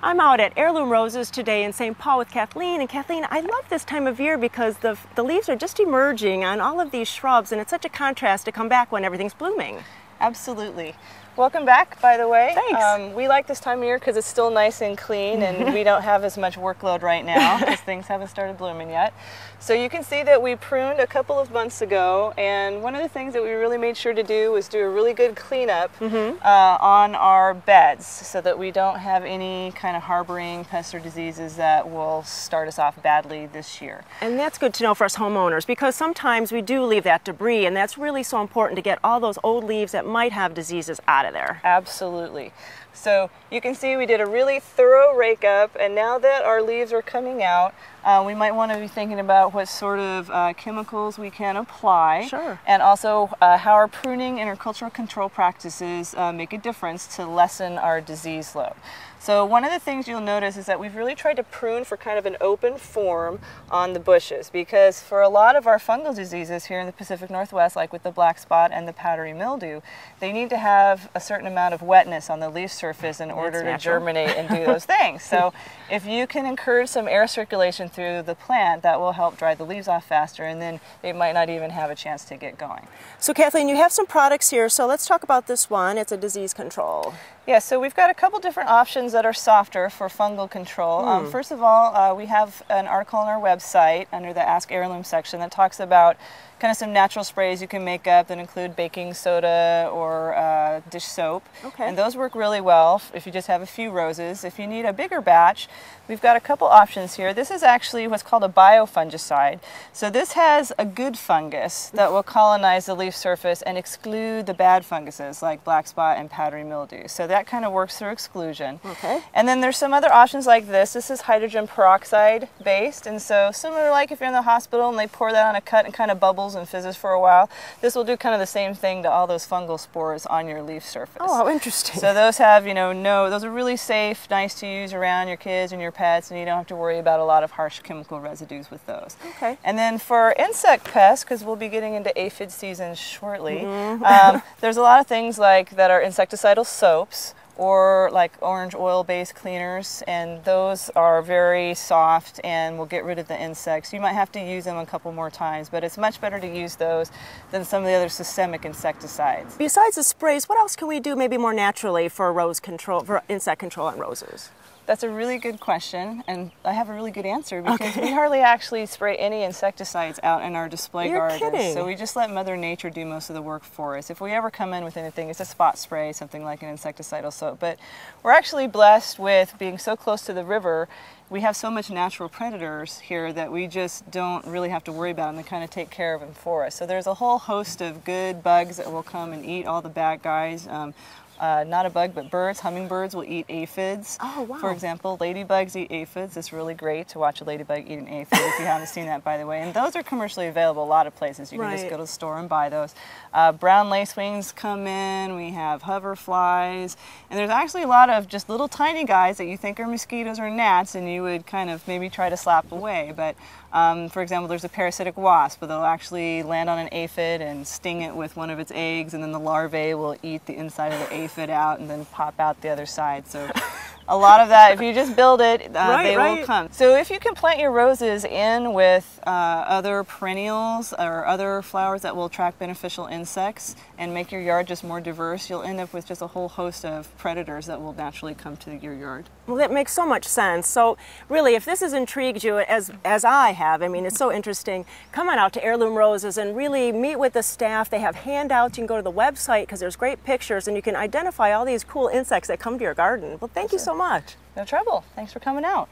I'm out at Heirloom Roses today in St. Paul with Kathleen. And Kathleen, I love this time of year because the leaves are just emerging on all of these shrubs, and it's such a contrast to come back when everything's blooming. Absolutely. Welcome back, by the way. Thanks. We like this time of year because it's still nice and clean and we don't have as much workload right now because things haven't started blooming yet. So you can see that we pruned a couple of months ago, and one of the things that we really made sure to do was do a really good cleanup on our beds so that we don't have any kind of harboring pests or diseases that will start us off badly this year. And that's good to know for us homeowners, because sometimes we do leave that debris, and that's really so important to get all those old leaves that might have diseases out of there. Absolutely. So you can see we did a really thorough rake up, and now that our leaves are coming out, we might want to be thinking about what sort of chemicals we can apply. Sure. And also how our pruning and our cultural control practices make a difference to lessen our disease load. So one of the things you'll notice is that we've really tried to prune for kind of an open form on the bushes, because for a lot of our fungal diseases here in the Pacific Northwest, like with the black spot and the powdery mildew, they need to have a certain amount of wetness on the leaf surface in order to germinate and do those things. So if you can encourage some air circulation through the plant, that will help dry the leaves off faster, and then they might not even have a chance to get going. So Kathleen, you have some products here, so let's talk about this one. It's a disease control. Yeah, so we've got a couple different options that are softer for fungal control. First of all, we have an article on our website under the Ask Heirloom section that talks about kind of some natural sprays you can make up that include baking soda or dish soap. Okay. And those work really well if you just have a few roses. If you need a bigger batch, we've got a couple options here. This is actually what's called a biofungicide. So this has a good fungus that will colonize the leaf surface and exclude the bad funguses like black spot and powdery mildew. So that kind of works through exclusion. Okay. And then there's some other options like this. This is hydrogen peroxide based, and so similar like if you're in the hospital and they pour that on a cut and kind of bubbles and fizzes for a while, this will do kind of the same thing to all those fungal spores on your leaf surface. Oh, how interesting. So those have, those are really safe, nice to use around your kids and your pets, and you don't have to worry about a lot of harsh chemical residues with those. Okay. And then for insect pests, because we'll be getting into aphid season shortly, there's a lot of things like that are insecticidal soaps, or like orange oil-based cleaners, and those are very soft and will get rid of the insects. You might have to use them a couple more times, but it's much better to use those than some of the other systemic insecticides. Besides the sprays, what else can we do maybe more naturally for rose control, for insect control on roses? That's a really good question, and I have a really good answer because we hardly actually spray any insecticides out in our display gardens. Kidding. So we just let Mother Nature do most of the work for us. If we ever come in with anything, it's a spot spray, something like an insecticidal soap. But we're actually blessed with being so close to the river. We have so much natural predators here that we just don't really have to worry about them. They kind of take care of them for us. So there's a whole host of good bugs that will come and eat all the bad guys. Not a bug, but birds. Hummingbirds will eat aphids. Oh, wow. For example, ladybugs eat aphids. It's really great to watch a ladybug eat an aphid if you haven't seen that, by the way. And those are commercially available a lot of places. You can just go to the store and buy those. Brown lacewings come in. We have hoverflies. And there's actually a lot of just little tiny guys that you think are mosquitoes or gnats, and you would kind of maybe try to slap away. But for example, there's a parasitic wasp, but they'll actually land on an aphid and sting it with one of its eggs, and then the larvae will eat the inside of the aphid out and then pop out the other side. So a lot of that, if you just build it, they will come. So if you can plant your roses in with other perennials or other flowers that will attract beneficial insects and make your yard just more diverse, you'll end up with just a whole host of predators that will naturally come to your yard. Well, that makes so much sense. So really, if this has intrigued you as I have, I mean, it's so interesting, come on out to Heirloom Roses and really meet with the staff. They have handouts. You can go to the website because there's great pictures, and you can identify all these cool insects that come to your garden. Well, thank you so much. No trouble. Thanks for coming out.